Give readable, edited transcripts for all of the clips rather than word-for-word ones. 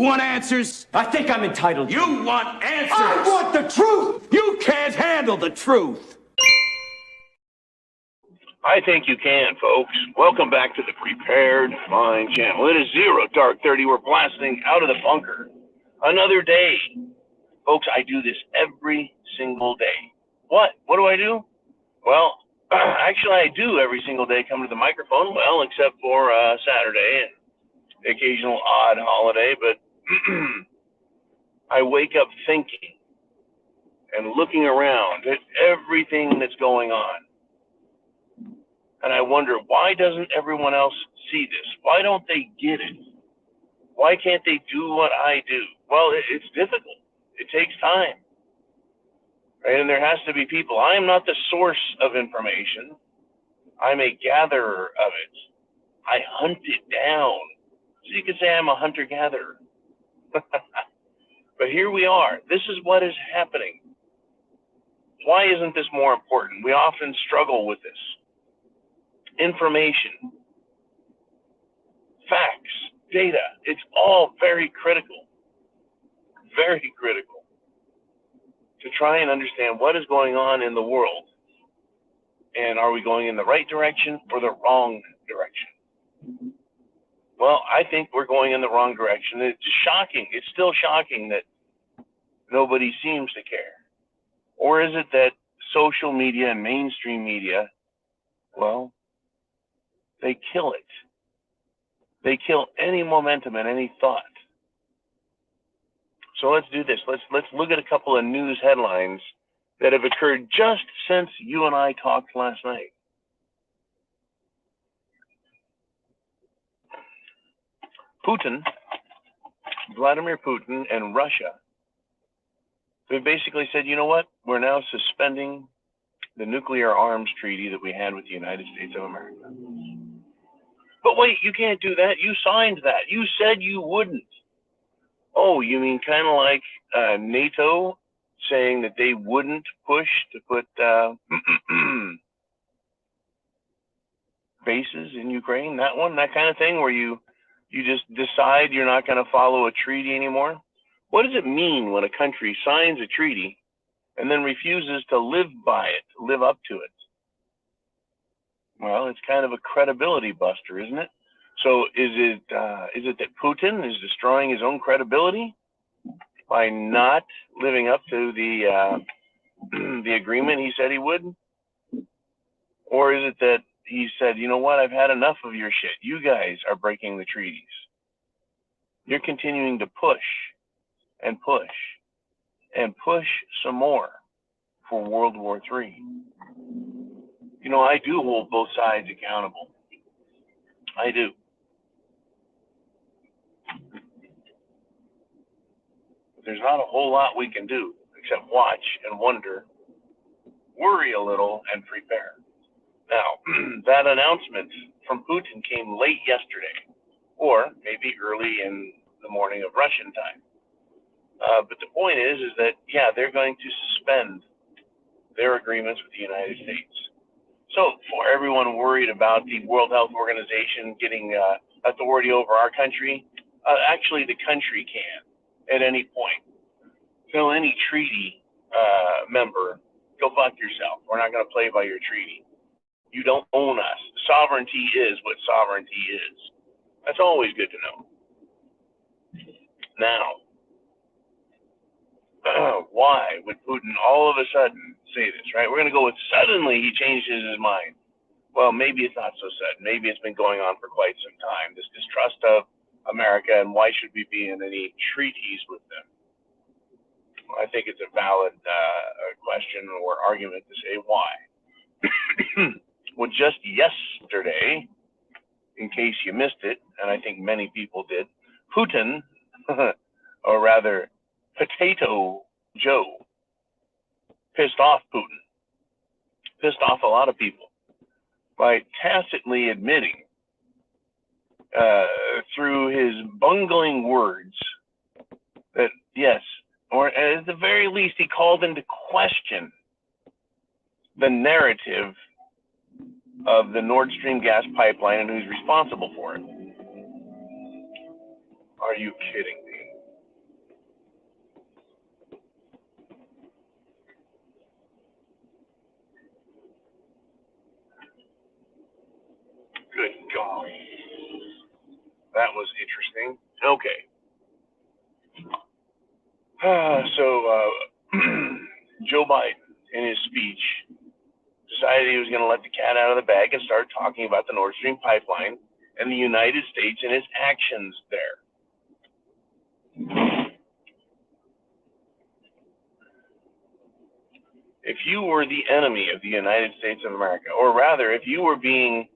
want answers? I think I'm entitled. You want answers? I want the truth! You can't handle the truth. I think you can, folks. Welcome back to the Prepared Mind channel. It is 0:30. We're blasting out of the bunker. Another day. Folks, I do this every single day. What? What do I do? Well, actually, I do every single day come to the microphone, well, except for Saturday and the occasional odd holiday, but I wake up thinking and looking around at everything that's going on. And I wonder, why doesn't everyone else see this? Why don't they get it? Why can't they do what I do? Well, it's difficult. It takes time. Right? And there has to be people. I am not the source of information. I'm a gatherer of it. I hunt it down. So you could say I'm a hunter-gatherer. But here we are. This is what is happening. Why isn't this more important? We often struggle with this. Information, facts, data, it's all very critical to try and understand what is going on in the world. And are we going in the right direction or the wrong direction? Well, I think we're going in the wrong direction. It's shocking. It's still shocking that nobody seems to care. Or is it that social media and mainstream media, well, they kill it. They kill any momentum and any thought. So let's do this. Let's look at a couple of news headlines that have occurred just since you and I talked last night. Vladimir Putin and Russia, they basically said, you know what? We're now suspending the nuclear arms treaty that we had with the United States of America. But wait, you can't do that. You signed that. You said you wouldn't. Oh, you mean kind of like NATO saying that they wouldn't push to put bases in Ukraine? That one, that kind of thing where you just decide you're not going to follow a treaty anymore? What does it mean when a country signs a treaty and then refuses to live by it, live up to it? Well, it's kind of a credibility buster, isn't it? So is it that Putin is destroying his own credibility by not living up to the agreement he said he would? Or is it that he said, you know what, I've had enough of your shit. You guys are breaking the treaties. You're continuing to push and push and push some more for World War III. You know, I do hold both sides accountable. I do. But there's not a whole lot we can do except watch and wonder, worry a little, and prepare. Now, that announcement from Putin came late yesterday, or maybe early in the morning of Russian time. But the point is that, yeah, they're going to suspend their agreements with the United States. So for everyone worried about the World Health Organization getting authority over our country, actually the country can at any point. So any treaty member, go fuck yourself. We're not going to play by your treaty. You don't own us. Sovereignty is what sovereignty is. That's always good to know. Now, why would Putin all of a sudden say this, right? We're going to go with suddenly he changed his mind. Well, maybe it's not so sudden. Maybe it's been going on for quite some time, this distrust of America, and why should we be in any treaties with them? Well, I think it's a valid question or argument to say why. Well, just yesterday, in case you missed it, and I think many people did, Putin, or rather Potato Joe, pissed off Putin, pissed off a lot of people by tacitly admitting through his bungling words that, yes, or at the very least, he called into question the narrative of the Nord Stream gas pipeline and who's responsible for it. Are you kidding me? that was interesting. Okay. So Joe Biden, in his speech, decided he was going to let the cat out of the bag and start talking about the Nord Stream pipeline and the United States and its actions there. If you were the enemy of the United States of America, or rather, if you were being,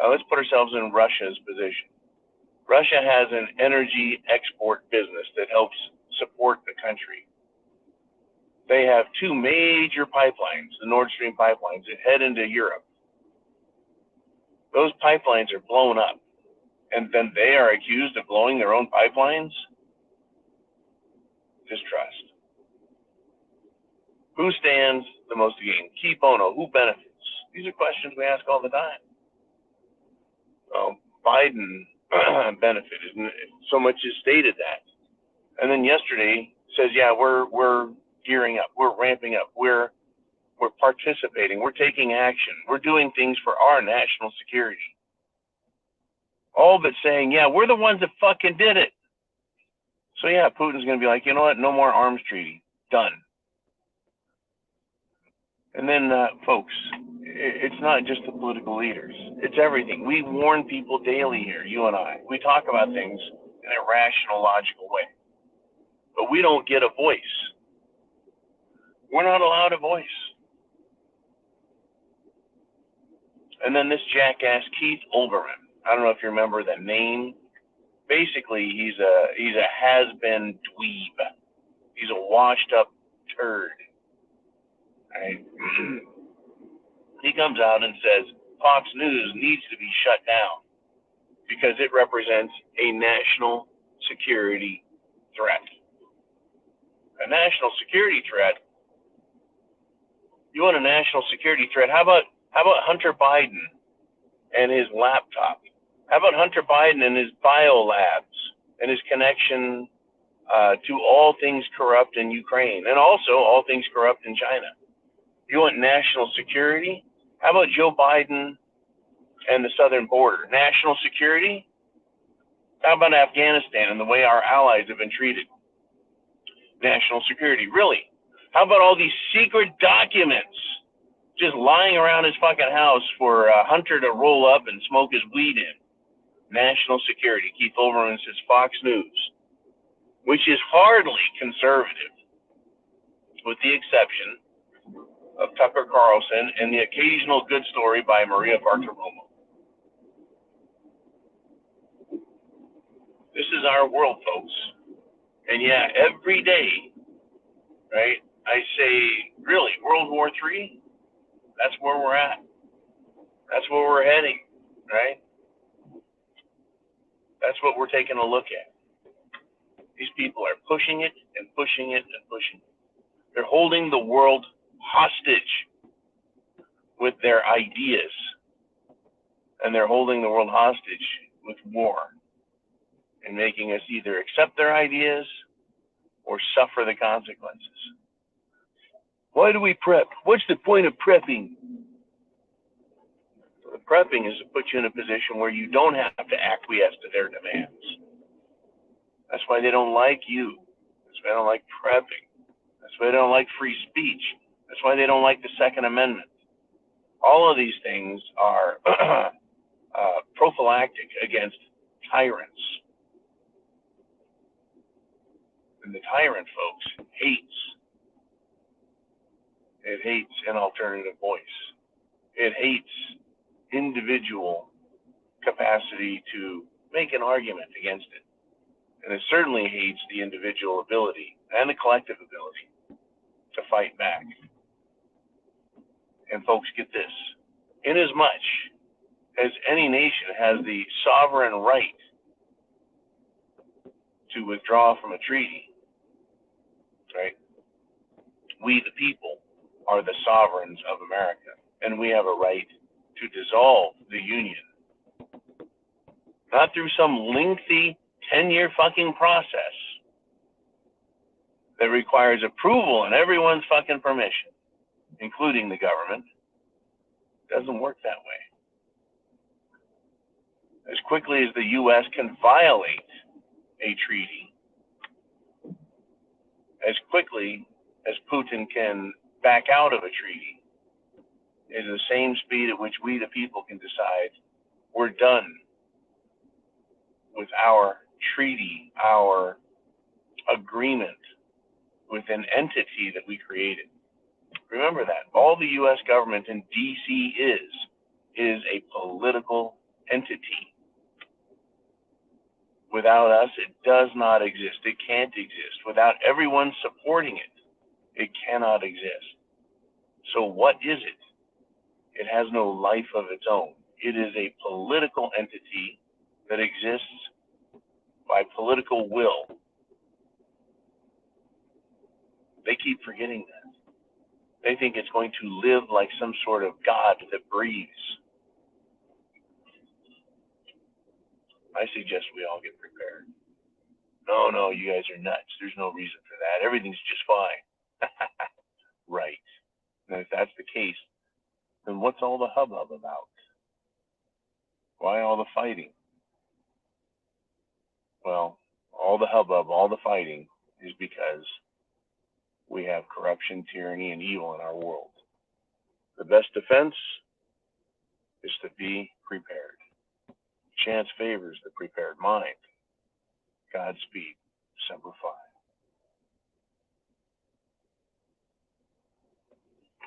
let's put ourselves in Russia's position. Russia has an energy export business that helps support the country. They have two major pipelines, the Nord Stream pipelines, that head into Europe. Those pipelines are blown up, and then they are accused of blowing their own pipelines? Distrust. Who stands the most to gain? Key bono, who benefits? These are questions we ask all the time. Well, Biden benefited, and so much is stated that. And then yesterday says, yeah, we're gearing up, we're ramping up, we're participating, we're taking action, we're doing things for our national security. All but saying, yeah, we're the ones that fucking did it. So yeah, Putin's going to be like, you know what, no more arms treaty, done. And then, folks, it's not just the political leaders. It's everything. We warn people daily here, you and I. We talk about things in a rational, logical way. But we don't get a voice. We're not allowed a voice. And then this jackass, Keith Olbermann. I don't know if you remember the name. Basically, he's a has-been dweeb. He's a washed-up turd. Right? He comes out and says Fox News needs to be shut down because it represents a national security threat. A national security threat? You want a national security threat? How about Hunter Biden and his laptop? How about Hunter Biden and his biolabs and his connection to all things corrupt in Ukraine and also all things corrupt in China? You want national security? How about Joe Biden and the southern border? National security? How about Afghanistan and the way our allies have been treated? National security. Really? How about all these secret documents just lying around his fucking house for Hunter to roll up and smoke his weed in? National security. Keith Olbermann says Fox News, which is hardly conservative, with the exception of Tucker Carlson and the occasional good story by Maria Bartiromo. This is our world, folks. And yeah, every day, right, I say, really, World War III? That's where we're at. That's where we're heading, right? That's what we're taking a look at. These people are pushing it and pushing it and pushing it. They're holding the world hostage with their ideas, and they're holding the world hostage with war and making us either accept their ideas or suffer the consequences. Why do we prep? What's the point of prepping? The prepping is to put you in a position where you don't have to acquiesce to their demands. That's why they don't like you. That's why they don't like prepping. That's why they don't like free speech. That's why they don't like the Second Amendment. All of these things are prophylactic against tyrants. And the tyrant, folks, hates. It hates an alternative voice. It hates individual capacity to make an argument against it. And it certainly hates the individual ability and the collective ability to fight back. And folks, get this. Inasmuch as any nation has the sovereign right to withdraw from a treaty, right? We, the people, are the sovereigns of America, and we have a right to dissolve the Union. Not through some lengthy 10-year fucking process that requires approval and everyone's fucking permission, including the government. It doesn't work that way. As quickly as the U.S. can violate a treaty, as quickly as Putin can back out of a treaty, is the same speed at which we, the people, can decide we're done with our treaty, our agreement with an entity that we created. Remember that. All the U.S. government in D.C. is a political entity. Without us, it does not exist. It can't exist. Without everyone supporting it, it cannot exist. So what is it? It has no life of its own. It is a political entity that exists by political will. They keep forgetting that. They think it's going to live like some sort of God that breathes. I suggest we all get prepared. No, you guys are nuts. There's no reason for that. Everything's just fine. Right. And if that's the case, then what's all the hubbub about? Why all the fighting? Well, all the hubbub, all the fighting is because we have corruption, tyranny, and evil in our world. The best defense is to be prepared. Chance favors the prepared mind. Godspeed, Semper Fi.